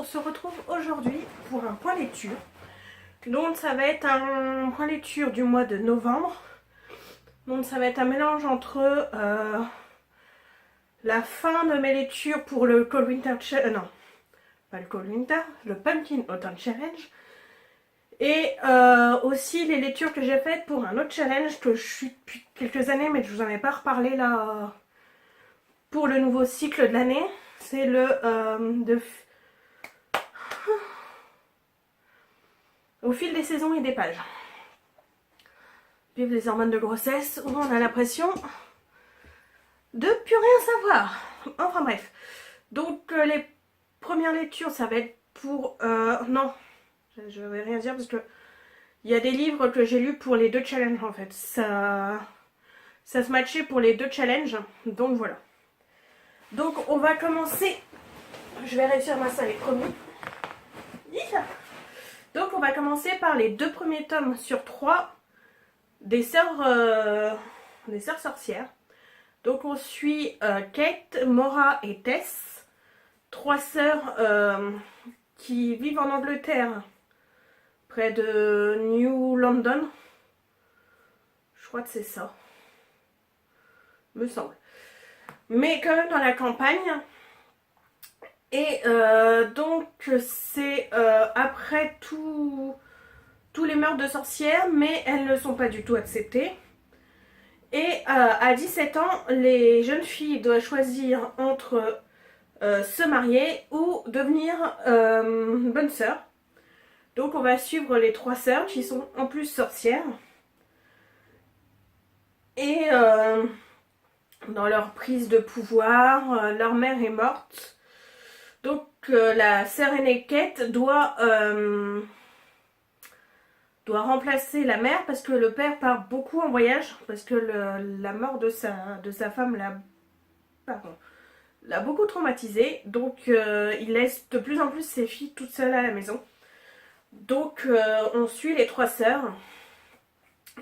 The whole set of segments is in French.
se retrouve aujourd'hui pour un point lecture. Donc ça va être un point lecture du mois de novembre. Donc ça va être un mélange entre la fin de mes lectures pour le Cold Winter Challenge, non, pas le Cold Winter, le Pumpkin Autumn Challenge. Et aussi les lectures que j'ai faites pour un autre challenge que je suis depuis quelques années, mais je vous en ai pas reparlé là pour le nouveau cycle de l'année. C'est le Au fil des saisons et des pages. Vive les hormones de grossesse où on a l'impression de plus rien savoir. Enfin bref. Donc les premières lectures, ça va être pour... non, je vais rien dire parce que il y a des livres que j'ai lus pour les deux challenges en fait. Ça se matchait pour les deux challenges. Donc voilà. Donc on va commencer. Je vais réussir à m'installer promis. Donc on va commencer par les deux premiers tomes sur 3 des sœurs sorcières. Donc on suit Kate, Maura et Tess, 3 sœurs qui vivent en Angleterre, près de New London. Je crois que c'est ça, me semble. Mais quand même dans la campagne. Et donc c'est après tous les meurtres de sorcières, mais elles ne sont pas du tout acceptées. Et à 17 ans, les jeunes filles doivent choisir entre se marier ou devenir bonne sœur. Donc on va suivre les 3 sœurs qui sont en plus sorcières. Et dans leur prise de pouvoir, leur mère est morte. Donc la sœur aînée Kate doit remplacer la mère parce que le père part beaucoup en voyage, parce que la mort de sa femme l'a beaucoup traumatisée. Donc il laisse de plus en plus ses filles toutes seules à la maison. Donc on suit les 3 sœurs.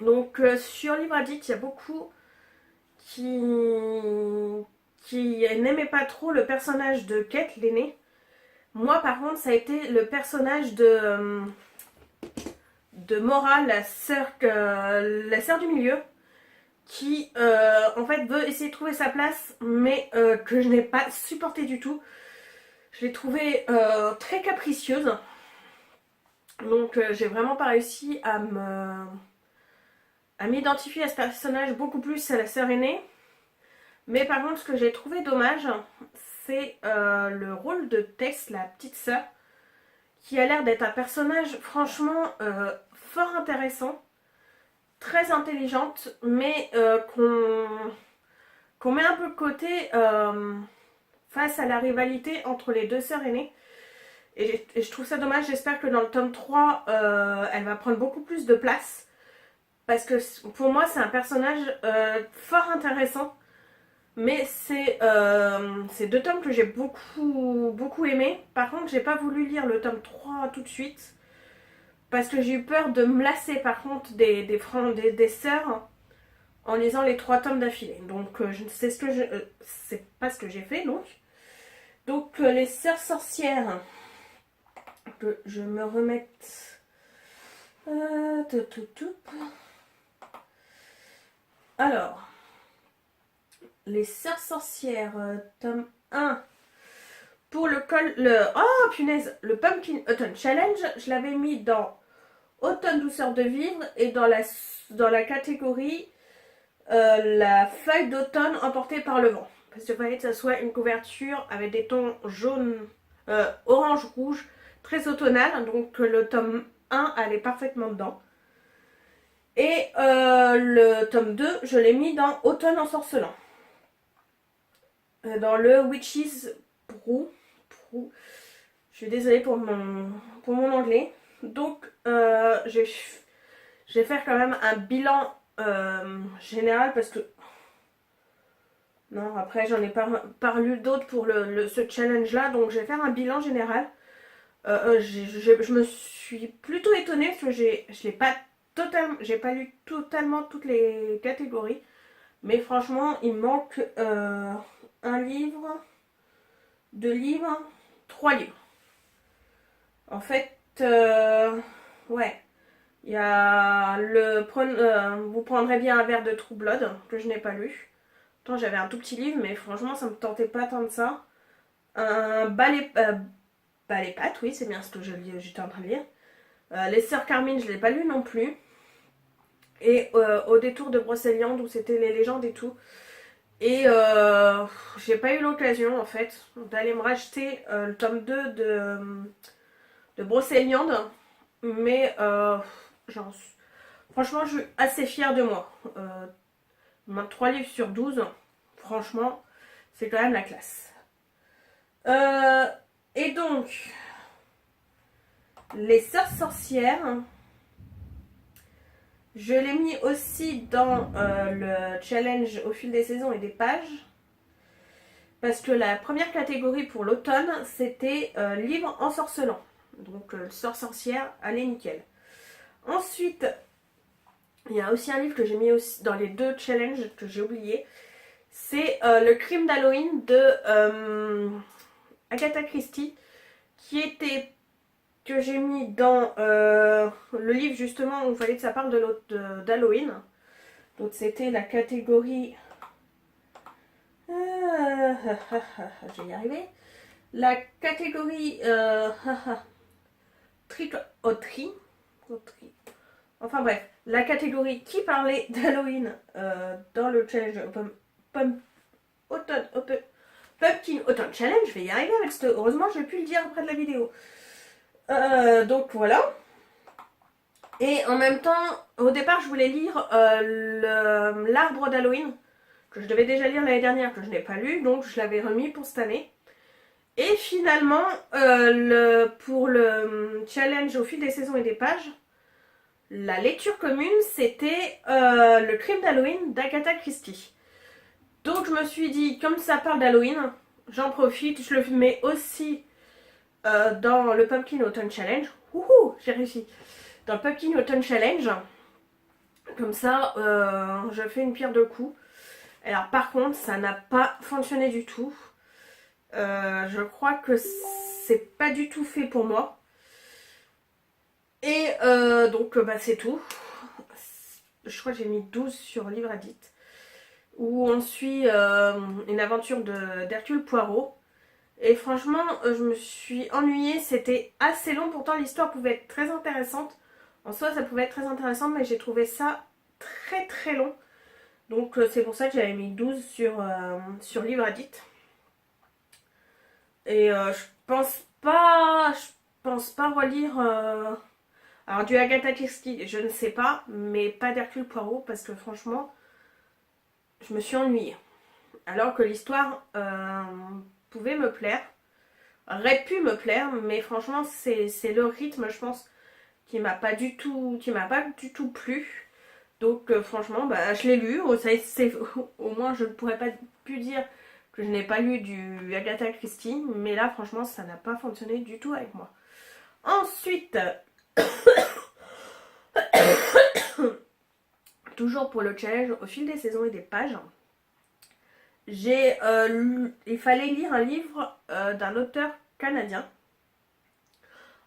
Donc sur Livre Addict, il y a beaucoup qui n'aimaient pas trop le personnage de Kate, l'aînée. Moi par contre ça a été le personnage de Maura, la sœur du milieu, qui en fait veut essayer de trouver sa place, mais que je n'ai pas supporté du tout. Je l'ai trouvée très capricieuse. Donc j'ai vraiment pas réussi à m'identifier à ce personnage beaucoup plus à la sœur aînée. Mais par contre ce que j'ai trouvé dommage, c'est le rôle de Tess, la petite sœur, qui a l'air d'être un personnage franchement fort intéressant, très intelligente, mais qu'on met un peu de côté face à la rivalité entre les 2 sœurs aînées. Et je trouve ça dommage. J'espère que dans le tome 3, elle va prendre beaucoup plus de place. Parce que pour moi, c'est un personnage fort intéressant. Mais c'est 2 tomes que j'ai beaucoup aimé. Par contre, j'ai pas voulu lire le tome 3 tout de suite. Parce que j'ai eu peur de me lasser par contre des sœurs en lisant les 3 tomes d'affilée. Donc c'est pas ce que j'ai fait donc. Donc les sœurs sorcières, que je me remette. Alors, les sœurs sorcières, tome 1. Pour oh punaise, le Pumpkin Autumn Challenge, je l'avais mis dans Automne douceur de vivre et dans la catégorie la feuille d'automne emportée par le vent. Parce qu'il fallait que ça soit une couverture avec des tons jaune, orange, rouge, très automnal. Donc le tome 1 allait parfaitement dedans. Et le tome 2, je l'ai mis dans Automne ensorcelant. Dans le Witch's Brew. Je suis désolée pour mon anglais. Donc je vais faire quand même un bilan général parce que non, après j'en ai pas lu d'autres pour ce challenge là, donc je vais faire un bilan général. Je me suis plutôt étonnée parce que j'ai pas lu totalement toutes les catégories, mais franchement il manque un livre, 2 livres, 3 livres. En fait, ouais. Il y a vous prendrez bien un verre de True Blood, que je n'ai pas lu. Pourtant, j'avais un tout petit livre, mais franchement, ça me tentait pas tant de ça. Un balai pâte, oui, c'est bien ce que j'étais en train de lire. Les Sœurs Carmine, je l'ai pas lu non plus. Et Au détour de Brocéliande, où c'était les légendes et tout. Et j'ai pas eu l'occasion, en fait, d'aller me racheter le tome 2 de Brocéliande. Mais franchement, je suis assez fière de moi. 3 livres sur 12, franchement, c'est quand même la classe. Euh, et donc, les Sœurs Sorcières, je l'ai mis aussi dans le challenge au fil des saisons et des pages. Parce que la première catégorie pour l'automne, c'était livre ensorcelant. Donc, Sœurs Sorcières, allez nickel. Ensuite, il y a aussi un livre que j'ai mis aussi dans les 2 challenges que j'ai oublié. C'est Le crime d'Halloween de Agatha Christie, que j'ai mis dans le livre justement où il fallait que ça parle d'Halloween. Donc c'était la catégorie... je vais y arriver. La catégorie trick or treat. Enfin bref, la catégorie qui parlait d'Halloween dans le challenge Pumpkin Autumn Challenge. Je vais y arriver avec ce... Heureusement, je vais plus le dire après de la vidéo. Donc voilà. Et en même temps, au départ, je voulais lire l'arbre d'Halloween, que je devais déjà lire l'année dernière, que je n'ai pas lu, donc je l'avais remis pour cette année. Et finalement, pour le challenge au fil des saisons et des pages, la lecture commune, c'était Le crime d'Halloween d'Agatha Christie. Donc je me suis dit, comme ça parle d'Halloween, j'en profite, je le mets aussi dans le Pumpkin Autumn Challenge. Wouhou, j'ai réussi. Dans le Pumpkin Autumn Challenge. Comme ça, je fais une pierre deux coups. Alors par contre, ça n'a pas fonctionné du tout. Je crois que c'est pas du tout fait pour moi. Et donc bah, c'est tout. Je crois que j'ai mis 12 sur Livre Addict. Où on suit une aventure d'Hercule Poirot. Et franchement, je me suis ennuyée. C'était assez long. Pourtant, l'histoire pouvait être très intéressante. En soi, ça pouvait être très intéressant, mais j'ai trouvé ça très très long. Donc, c'est pour ça que j'avais mis 12 sur Livre Addict. Et je pense pas relire. Alors, du Agatha Christie, je ne sais pas, mais pas d'Hercule Poirot parce que franchement, je me suis ennuyée. Alors que l'histoire pouvait me plaire, aurait pu me plaire, mais franchement, c'est le rythme, je pense, qui m'a pas du tout plu. Donc franchement, bah, je l'ai lu. Au moins, je ne pourrais pas plus dire que je n'ai pas lu du Agatha Christie, mais là, franchement, ça n'a pas fonctionné du tout avec moi. Ensuite, toujours pour le challenge au fil des saisons et des pages, il fallait lire un livre d'un auteur canadien.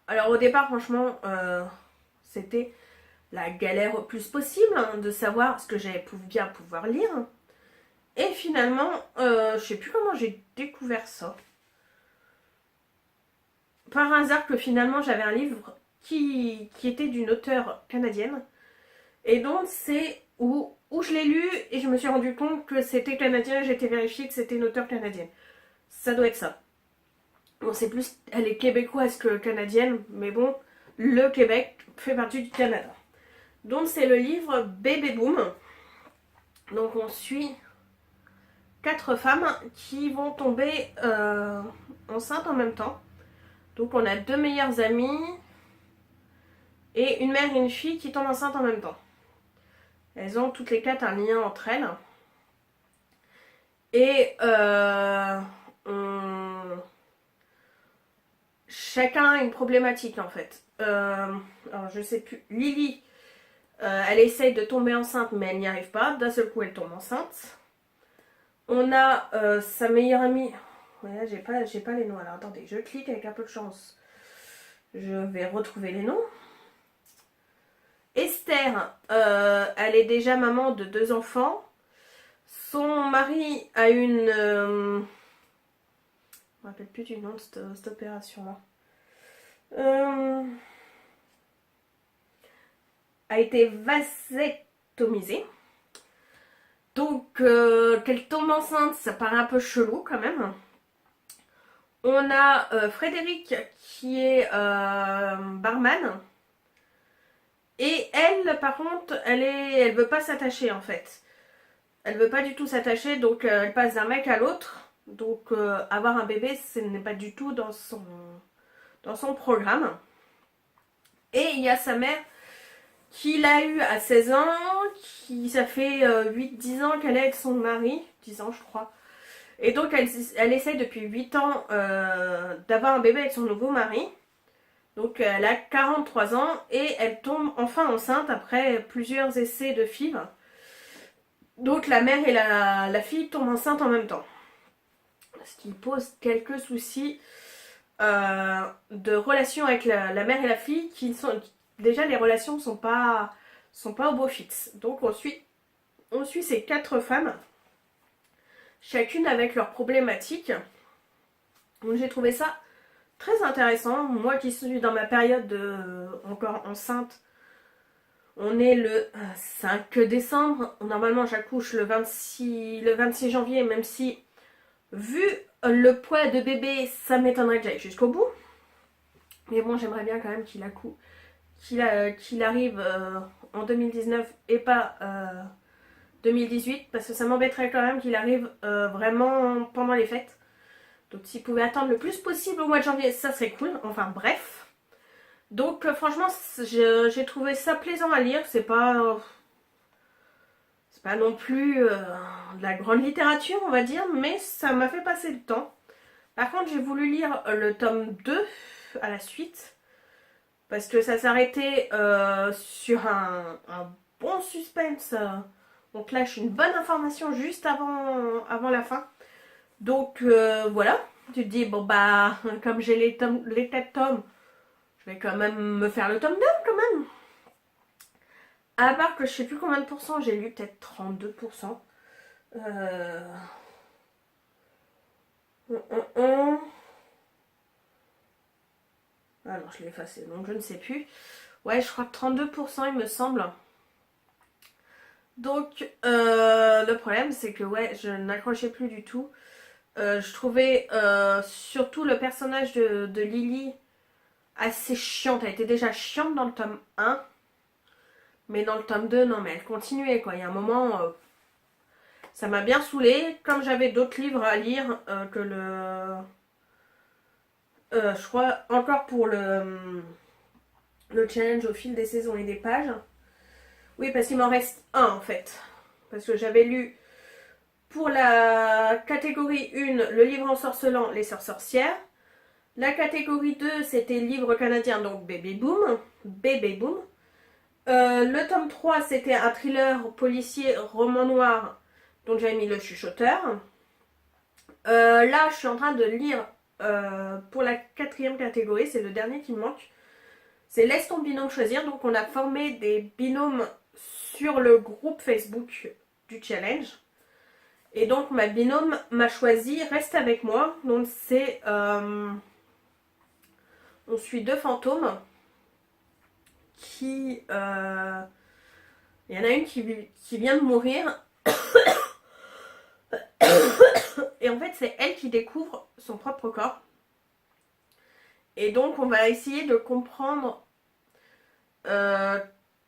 Alors au départ, franchement, c'était la galère au plus possible de savoir ce que j'allais bien pouvoir lire. Et finalement, je sais plus comment j'ai découvert ça. Par hasard que finalement j'avais un livre qui était d'une auteure canadienne. Et donc c'est où je l'ai lu et je me suis rendu compte que c'était canadien et j'ai été vérifier que c'était une auteure canadienne. Ça doit être ça. Bon, c'est plus, elle est québécoise que canadienne, mais bon, le Québec fait partie du Canada. Donc c'est le livre Bébé Boom. Donc on suit 4 femmes qui vont tomber enceintes en même temps. Donc on a 2 meilleures amies et une mère et une fille qui tombent enceintes en même temps. Elles ont toutes les 4 un lien entre elles. Et chacun a une problématique en fait. Alors je sais plus. Lily, elle essaye de tomber enceinte mais elle n'y arrive pas. D'un seul coup elle tombe enceinte. On a sa meilleure amie. Ouais, j'ai pas les noms. Alors attendez, je clique avec un peu de chance. Je vais retrouver les noms. Esther, elle est déjà maman de 2 enfants. Son mari a une... je ne me rappelle plus du nom de cette opération-là. A été vasectomisée. Donc, qu'elle tombe enceinte, ça paraît un peu chelou quand même. On a Frédéric qui est barman. Et elle, par contre, elle veut pas s'attacher en fait. Elle veut pas du tout s'attacher, donc elle passe d'un mec à l'autre. Donc avoir un bébé, ce n'est pas du tout dans son programme. Et il y a sa mère qui l'a eu à 16 ans, ça fait 8-10 ans qu'elle est avec son mari, 10 ans je crois. Et donc elle essaie depuis 8 ans d'avoir un bébé avec son nouveau mari. Donc elle a 43 ans et elle tombe enfin enceinte après plusieurs essais de FIV. Donc la mère et la fille tombent enceintes en même temps. Ce qui pose quelques soucis de relation avec la mère et la fille qui sont... Déjà les relations sont pas au beau fixe. Donc on suit ces 4 femmes, chacune avec leurs problématiques. Donc j'ai trouvé ça très intéressant. Moi qui suis dans ma période encore enceinte, on est le 5 décembre. Normalement j'accouche le 26 janvier, même si vu le poids de bébé, ça m'étonnerait que j'aille jusqu'au bout. Mais bon, j'aimerais bien quand même qu'il arrive en 2019 et pas 2018, parce que ça m'embêterait quand même qu'il arrive vraiment pendant les fêtes. Donc s'il pouvait attendre le plus possible au mois de janvier, ça serait cool. Enfin bref. Donc franchement, j'ai trouvé ça plaisant à lire. C'est pas non plus de la grande littérature, on va dire, mais ça m'a fait passer le temps. Par contre, j'ai voulu lire le tome 2 à la suite, parce que ça s'arrêtait sur un bon suspense. On te lâche une bonne information juste avant la fin. Donc voilà, tu te dis, bon bah, comme j'ai les 4 tomes, je vais quand même me faire le tome 2 quand même. À part que je sais plus combien de pourcents, j'ai lu peut-être 32%. Ah non, je l'ai effacé, donc je ne sais plus. Ouais, je crois que 32% il me semble. Donc le problème c'est que ouais, je n'accrochais plus du tout. Je trouvais surtout le personnage de Lily assez chiante. Elle était déjà chiante dans le tome 1. Mais dans le tome 2, non mais elle continuait quoi. Il y a un moment, ça m'a bien saoulée. Comme j'avais d'autres livres à lire que je crois encore pour le challenge au fil des saisons et des pages. Oui, parce qu'il m'en reste un en fait. Parce que j'avais lu pour la catégorie 1, le livre ensorcelant, Les Sœurs Sorcières. La catégorie 2, c'était livre canadien, donc Bébé Boom. Bébé Boom. Le tome 3, c'était un thriller policier roman noir, donc j'avais mis Le Chuchoteur. Là, je suis en train de lire pour la 4e catégorie, c'est le dernier qui me manque. C'est Laisse ton binôme choisir. Donc on a formé des binômes sur le groupe Facebook du challenge. Et donc ma binôme m'a choisi Reste avec moi. Donc c'est... on suit 2 fantômes qui... il y en a une qui vient de mourir. Et en fait c'est elle qui découvre son propre corps. Et donc on va essayer de comprendre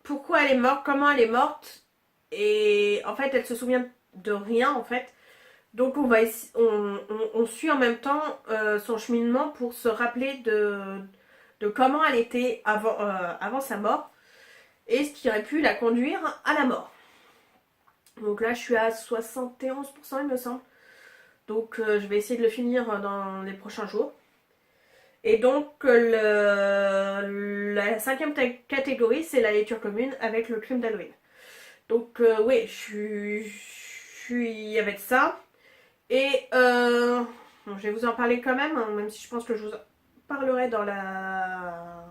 pourquoi elle est morte, comment elle est morte. Et en fait elle se souvient de rien en fait. Donc on suit en même temps son cheminement pour se rappeler de comment elle était avant sa mort. Et ce qui aurait pu la conduire à la mort. Donc là je suis à 71% il me semble. Donc je vais essayer de le finir dans les prochains jours. Et donc la 5e catégorie, c'est la lecture commune avec le crime d'Halloween. Donc oui, je suis avec ça. Et bon, je vais vous en parler quand même, hein, même si je pense que je vous en parlerai dans la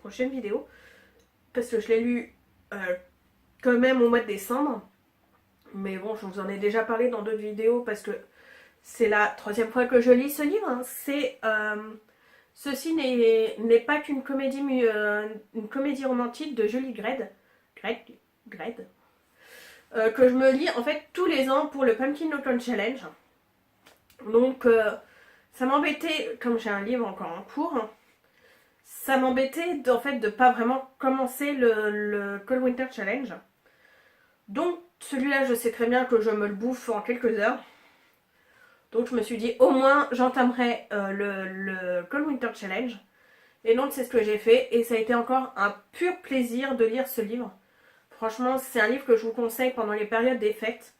prochaine vidéo. Parce que je l'ai lu quand même au mois de décembre. Mais bon, je vous en ai déjà parlé dans d'autres vidéos parce que c'est la 3e fois que je lis ce livre. Hein. Ceci n'est pas qu'une comédie, une comédie romantique de Julie Gredd, que je me lis en fait tous les ans pour le Pumpkin Autumn Challenge. Donc ça m'embêtait, comme j'ai un livre encore en cours, ça m'embêtait en fait de pas vraiment commencer le Cold Winter Challenge. Donc celui-là, je sais très bien que je me le bouffe en quelques heures. Donc je me suis dit, au moins j'entamerai le Cold Winter Challenge. Et donc c'est ce que j'ai fait. Et ça a été encore un pur plaisir de lire ce livre. Franchement, c'est un livre que je vous conseille pendant les périodes des fêtes.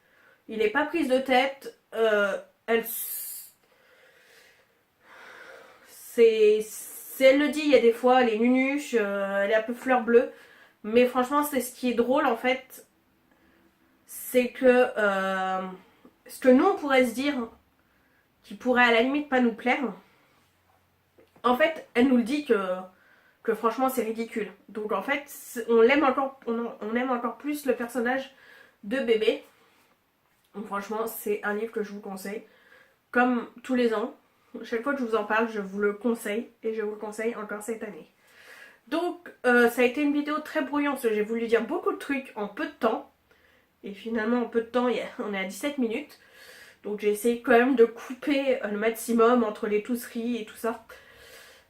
Il n'est pas prise de tête. Elle le dit, il y a des fois, elle est nunuche, elle est un peu fleur bleue. Mais franchement, c'est ce qui est drôle en fait. C'est que ce que nous on pourrait se dire, qui pourrait à la limite pas nous plaire, en fait, elle nous le dit que franchement c'est ridicule. Donc en fait, on aime encore plus le personnage de bébé. Donc franchement, c'est un livre que je vous conseille. Comme tous les ans, chaque fois que je vous en parle, je vous le conseille. Et je vous le conseille encore cette année. Donc ça a été une vidéo très brouillante. J'ai voulu dire beaucoup de trucs en peu de temps. Et finalement, en peu de temps, on est à 17 minutes. Donc j'ai essayé quand même de couper le maximum entre les tousseries et tout ça.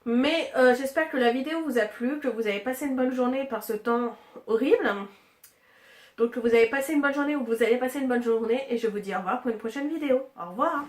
Mais j'espère que la vidéo vous a plu, que vous avez passé une bonne journée par ce temps horrible. Donc que vous avez passé une bonne journée ou que vous allez passer une bonne journée. Et je vous dis au revoir pour une prochaine vidéo. Au revoir.